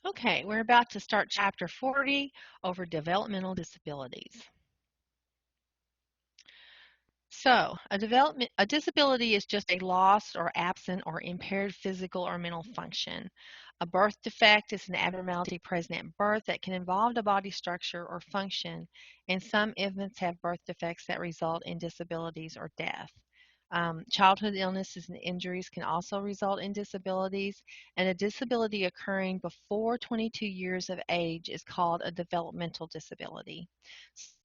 Okay, we're about to start chapter 40 over developmental disabilities. So, a disability is just a lost or absent or impaired physical or mental function. A birth defect is an abnormality present at birth that can involve the body structure or function, and some infants have birth defects that result in disabilities or death. Childhood illnesses and injuries can also result in disabilities, and a disability occurring before 22 years of age is called a developmental disability.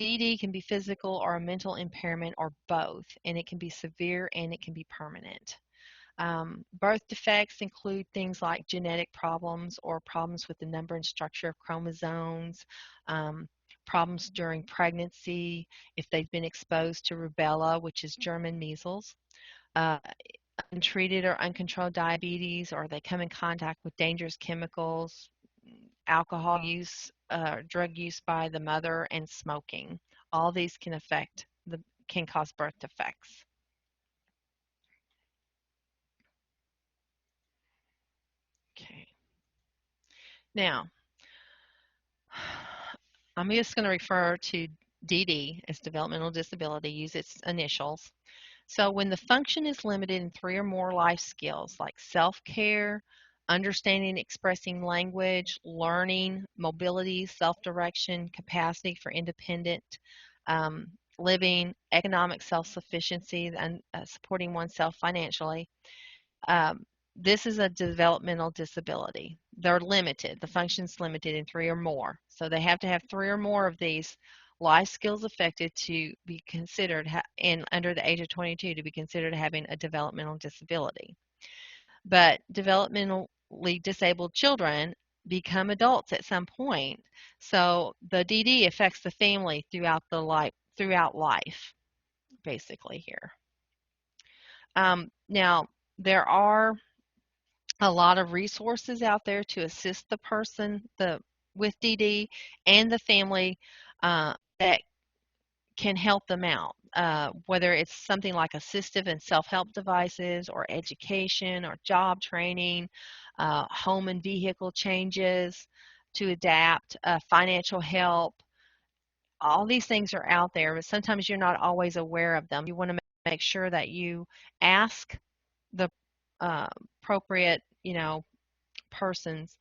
DD can be physical or a mental impairment or both, and it can be severe and it can be permanent. Birth defects include things like genetic problems or problems with the number and structure of chromosomes, um, problems during pregnancy, if they've been exposed to rubella, which is German measles, uh, untreated or uncontrolled diabetes, or they come in contact with dangerous chemicals, alcohol use, drug use by the mother, and smoking. All these can cause birth defects. Okay. Now, I'm just going to refer to DD as developmental disability, use its initials. So when the function is limited in 3 or more life skills like self-care, understanding and expressing language, learning, mobility, self-direction, capacity for independent um, living, economic self-sufficiency, and supporting oneself financially, um, this is a developmental disability. They're limited. The function's limited in 3 or more. So they have to have 3 or more of these life skills affected to be considered, and under the age of 22, to be considered having a developmental disability. But developmentally disabled children become adults at some point. So the DD affects the family throughout life, basically here. Now, there are a lot of resources out there to assist the person with DD and the family that can help them out, whether it's something like assistive and self-help devices or education or job training, home and vehicle changes to adapt, financial help. All these things are out there, but sometimes you're not always aware of them. You want to make sure that you ask the uh, appropriate, persons,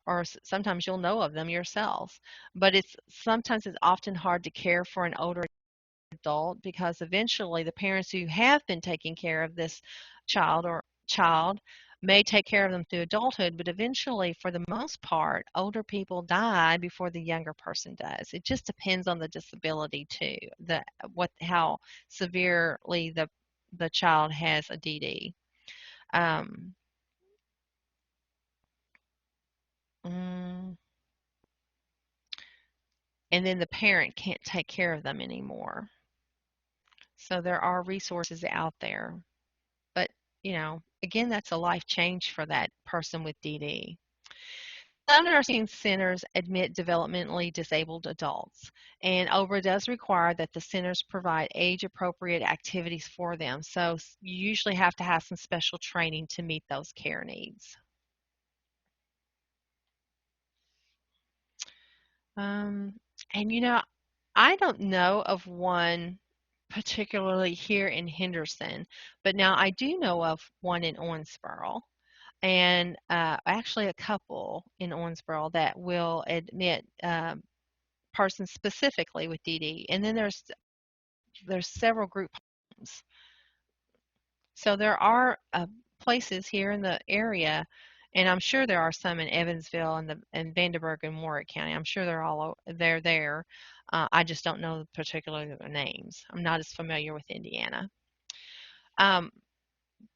or sometimes you'll know of them yourself. But sometimes it's often hard to care for an older adult because eventually the parents who have been taking care of this child may take care of them through adulthood, but eventually, for the most part, older people die before the younger person does. It just depends on the disability too, how severely the child has a DD. Um, mm, and then the parent can't take care of them anymore. So there are resources out there. But, again, that's a life change for that person with DD. Some nursing centers admit developmentally disabled adults, and OBRA does require that the centers provide age-appropriate activities for them. So you usually have to have some special training to meet those care needs. Um, and I don't know of one particularly here in Henderson, but now I do know of one in Owensboro, and actually a couple in Owensboro that will admit persons specifically with DD, and then there's several group homes. So there are places here in the area, and I'm sure there are some in Evansville and Vanderburgh and Warwick County. I'm sure they're there. I just don't know particularly their names. I'm not as familiar with Indiana. Um,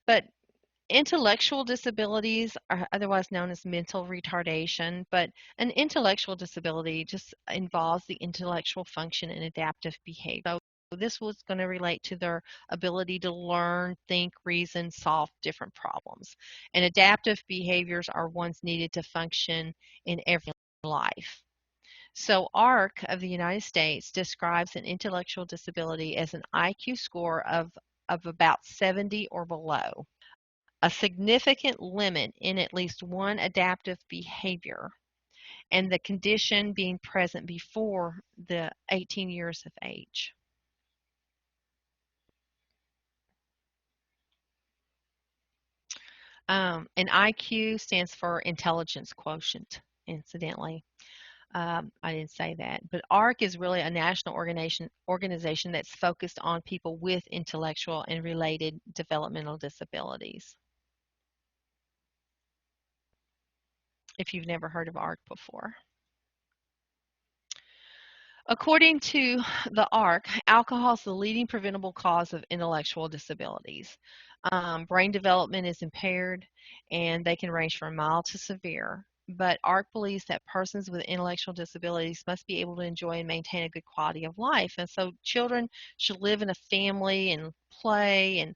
but intellectual disabilities are otherwise known as mental retardation, but an intellectual disability just involves the intellectual function and adaptive behavior. So this was going to relate to their ability to learn, think, reason, solve different problems. And adaptive behaviors are ones needed to function in every life. So ARC of the United States describes an intellectual disability as an IQ score of about 70 or below. A significant limit in at least one adaptive behavior and the condition being present before the 18 years of age. And IQ stands for intelligence quotient, incidentally. I didn't say that. But ARC is really a national organization that's focused on people with intellectual and related developmental disabilities. If you've never heard of ARC before. According to the ARC, alcohol is the leading preventable cause of intellectual disabilities. Brain development is impaired, and they can range from mild to severe. But ARC believes that persons with intellectual disabilities must be able to enjoy and maintain a good quality of life. And so children should live in a family and play and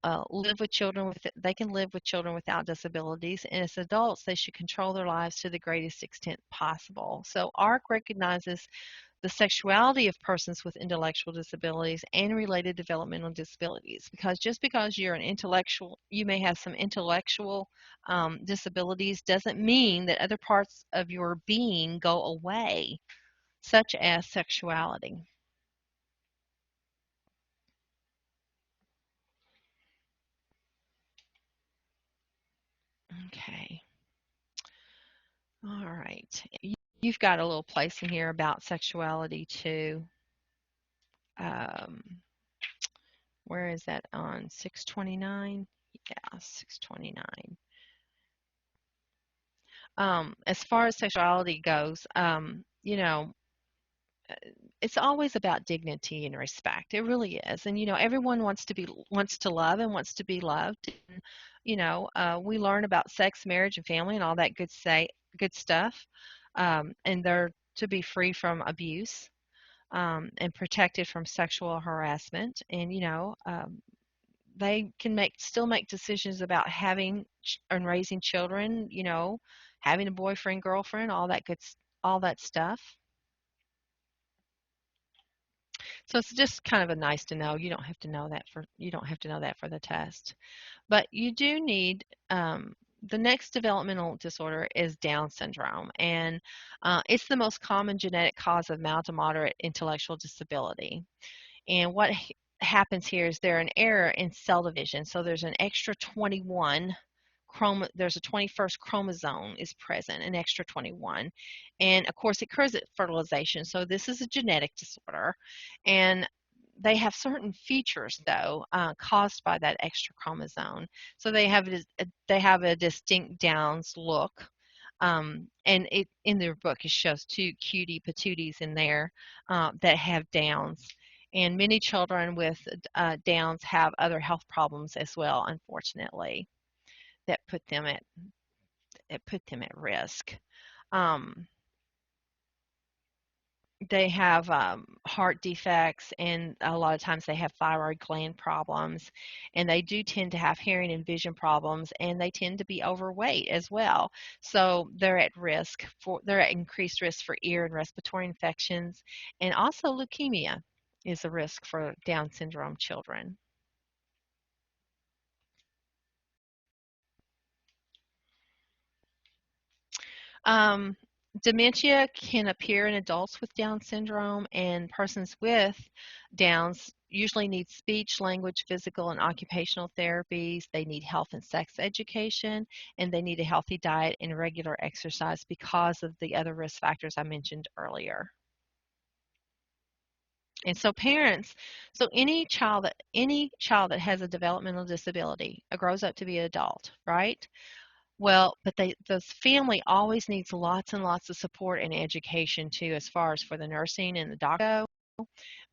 uh, live with children with they can live with children without disabilities, and as adults they should control their lives to the greatest extent possible. So ARC recognizes the sexuality of persons with intellectual disabilities and related developmental disabilities, because just because you're an intellectual, you may have some intellectual disabilities, doesn't mean that other parts of your being go away, such as sexuality. Okay. All right. You've got a little place in here about sexuality too. Um, where is that on 629? Yeah, 629. As far as sexuality goes, uh, it's always about dignity and respect. It really is. And everyone wants to love and wants to be loved. And, we learn about sex, marriage, and family and all that good stuff. And they're to be free from abuse, and protected from sexual harassment. And they can still make decisions about having and raising children. Having a boyfriend, girlfriend, all that stuff. So it's just kind of a nice to know. You don't have to know that for the test. But you do need the next developmental disorder is Down syndrome, and it's the most common genetic cause of mild to moderate intellectual disability. And what happens here is there an error in cell division. So there's an extra 21 there's a 21st chromosome is present, an extra 21. And of course, it occurs at fertilization. So this is a genetic disorder. And they have certain features, though, caused by that extra chromosome. So they have a distinct Downs look. And in their book, it shows two cutie patooties in there that have Downs. And many children with Downs have other health problems as well, unfortunately, that put them at risk. Um, they have heart defects, and a lot of times they have thyroid gland problems, and they do tend to have hearing and vision problems, and they tend to be overweight as well. So they're at increased risk for ear and respiratory infections, and also leukemia is a risk for Down syndrome children. Um, Dementia can appear in adults with Down syndrome, and persons with Downs usually need speech, language, physical, and occupational therapies. They need health and sex education, and they need a healthy diet and regular exercise because of the other risk factors I mentioned earlier. And so parents, so any child that has a developmental disability grows up to be an adult, right? Well, but the family always needs lots and lots of support and education too, as far as for the nursing and the doctor.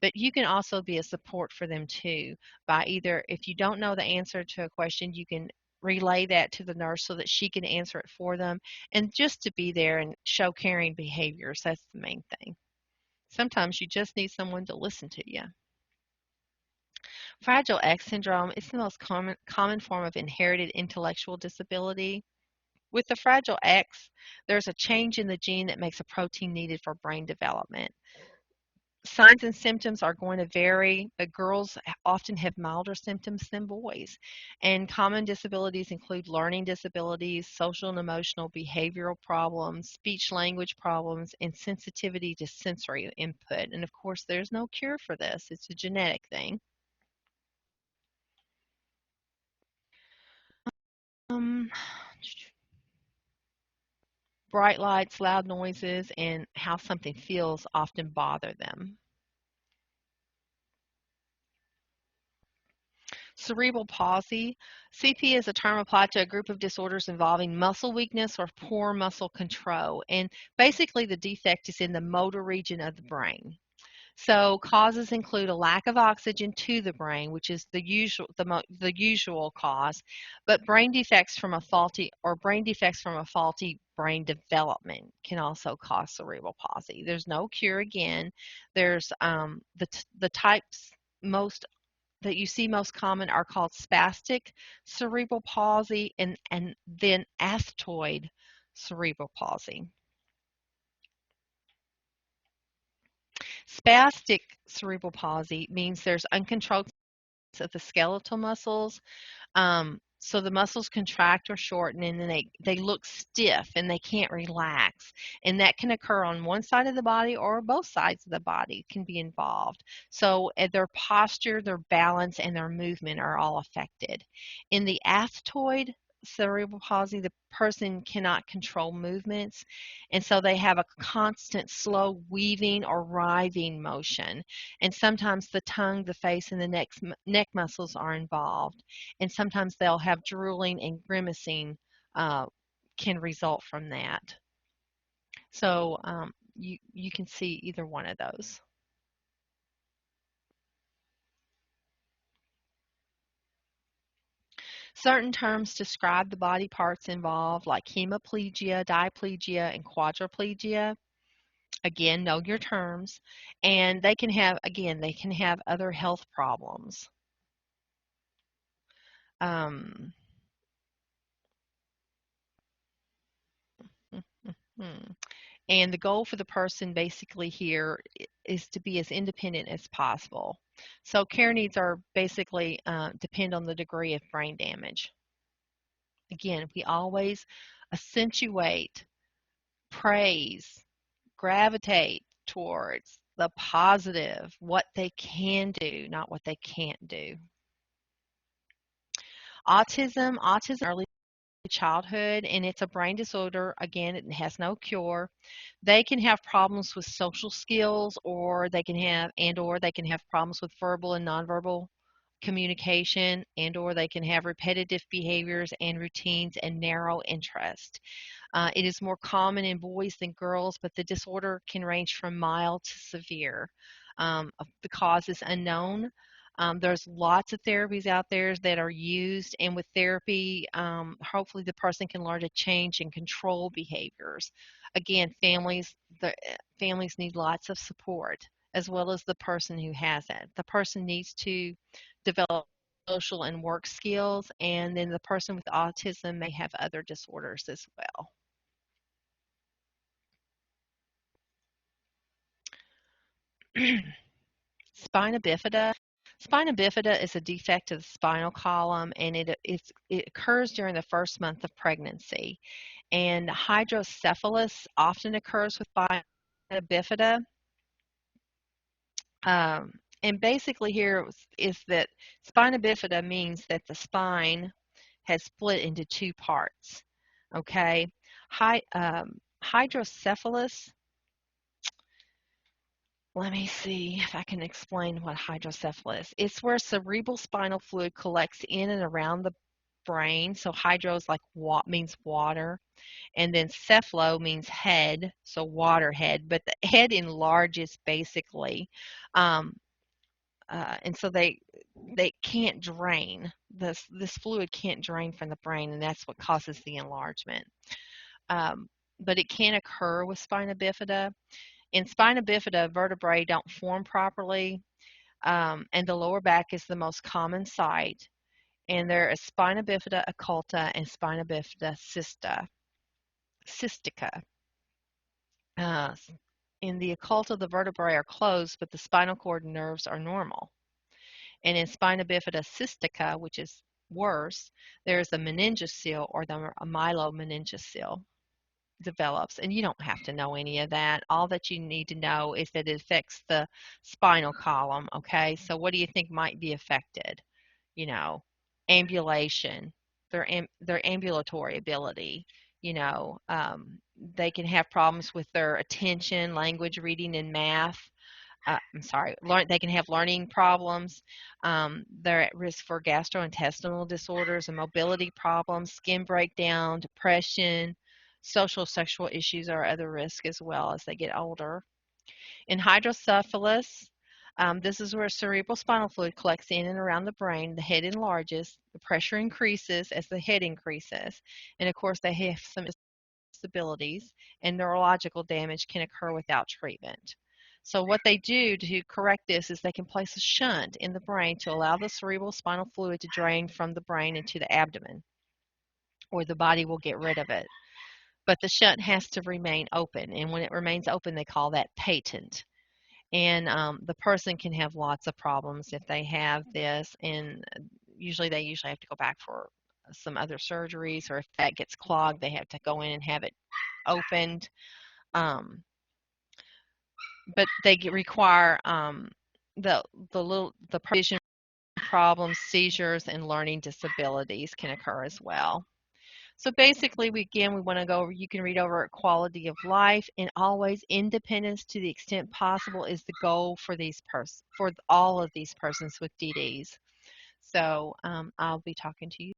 But you can also be a support for them too by either, if you don't know the answer to a question, you can relay that to the nurse so that she can answer it for them, and just to be there and show caring behaviors. That's the main thing. Sometimes you just need someone to listen to you. Fragile X syndrome is the most common form of inherited intellectual disability. With the Fragile X, there's a change in the gene that makes a protein needed for brain development. Signs and symptoms are going to vary, but girls often have milder symptoms than boys. And common disabilities include learning disabilities, social and emotional behavioral problems, speech language problems, and sensitivity to sensory input. And of course, there's no cure for this, it's a genetic thing. Um, Bright lights, loud noises, and how something feels often bother them. Cerebral palsy. CP is a term applied to a group of disorders involving muscle weakness or poor muscle control. And basically, the defect is in the motor region of the brain. So causes include a lack of oxygen to the brain, which is the usual cause, but brain defects from a faulty brain development can also cause cerebral palsy. There's no cure again. There's the types most that you see most common are called spastic cerebral palsy and then athetoid cerebral palsy. Spastic cerebral palsy means there's uncontrolled of the skeletal muscles. So the muscles contract or shorten and then they look stiff and they can't relax. And that can occur on one side of the body or both sides of the body can be involved. So their posture, their balance, and their movement are all affected. In the athetoid cerebral palsy, the person cannot control movements, and so they have a constant slow weaving or writhing motion. And sometimes the tongue, the face, and the neck muscles are involved. And sometimes they'll have drooling and grimacing uh, can result from that. So you can see either one of those. Certain terms describe the body parts involved, like hemiplegia, diplegia, and quadriplegia. Again, know your terms. And they can have other health problems. Um, hmm. And the goal for the person basically here is to be as independent as possible. So care needs are basically depend on the degree of brain damage. Again, we always accentuate, praise, gravitate towards the positive, what they can do, not what they can't do. Autism early childhood, and it's a brain disorder. Again, it has no cure. They can have problems with social skills, or they can have problems with verbal and nonverbal communication, and or they can have repetitive behaviors and routines and narrow interest. It is more common in boys than girls, but the disorder can range from mild to severe. The cause is unknown. There's lots of therapies out there that are used, and with therapy, hopefully the person can learn to change and control behaviors. Again, families need lots of support, as well as the person who has it. The person needs to develop social and work skills, and then the person with autism may have other disorders as well. Spina bifida. Spina bifida is a defect of the spinal column, and it occurs during the first month of pregnancy. And hydrocephalus often occurs with spina bifida. And basically here is that spina bifida means that the spine has split into two parts. Okay, hydrocephalus. Let me see if I can explain what hydrocephalus. It's where cerebral spinal fluid collects in and around the brain. So hydro is like means water, and then cephalo means head, so water head. But the head enlarges basically, um, and so they can't drain. This fluid can't drain from the brain, and that's what causes the enlargement. Um, but it can occur with spina bifida. In spina bifida, vertebrae don't form properly, and the lower back is the most common site. And there is spina bifida occulta and spina bifida cystica. Uh, in the occult of the vertebrae are closed, but the spinal cord nerves are normal. And in spina bifida cystica, which is worse, there's a meningocele or the a myelomeningocele develops. And you don't have to know any of that. All that you need to know is that it affects the spinal column. Okay, so what do you think might be affected? You know, ambulation, their ambulatory ability. You know, they can have problems with their attention, language, reading, and math. I'm sorry, they can have learning problems. They're at risk for gastrointestinal disorders and mobility problems, skin breakdown, depression, social sexual issues are other risks as well as they get older. In hydrocephalus, this is where cerebral spinal fluid collects in and around the brain. The head enlarges, the pressure increases as the head increases, and of course they have some disabilities, and neurological damage can occur without treatment. So what they do to correct this is they can place a shunt in the brain to allow the cerebral spinal fluid to drain from the brain into the abdomen, or the body will get rid of it. But the shunt has to remain open, and when it remains open, they call that patent. And the person can have lots of problems if they have this, and they usually have to go back for some other surgeries, or if that gets clogged, they have to go in and have it opened. Um, but they require the vision problems, seizures, and learning disabilities can occur as well. So basically, we want to go over, you can read over quality of life, and always independence to the extent possible is the goal for for all of these persons with DDs. So I'll be talking to you